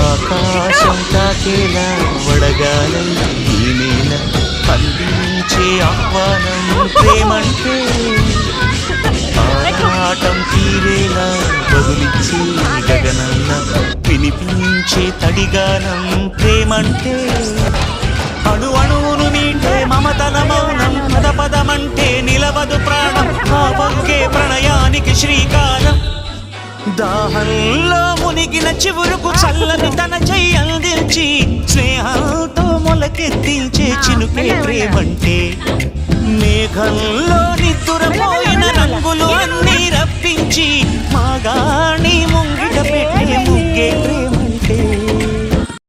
ఆకాశం తాకేలా వడగాలై ఈ నేల అందించే ఆహ్వానం ప్రేమంటే ఆరాటం తీరేలా బదులిచ్చే గగనన్న వినిపించే తడిగానం ప్రేమంటే అణు అణువును మీటే మమతల మౌనం పద పదమంటే నిలవదు ప్రాణం ఆ పొంగే ప్రణయానికి శ్రీకారం దాహంలో మునిగిన చివురుకు చల్లని తన చెయ్యి అందించి స్నేహంతో మొలకెత్తించే చినుకే ప్రేమంటే మేఘంలో నిద్దురపోయిన రంగులు అన్నీ రప్పించి మాగాణి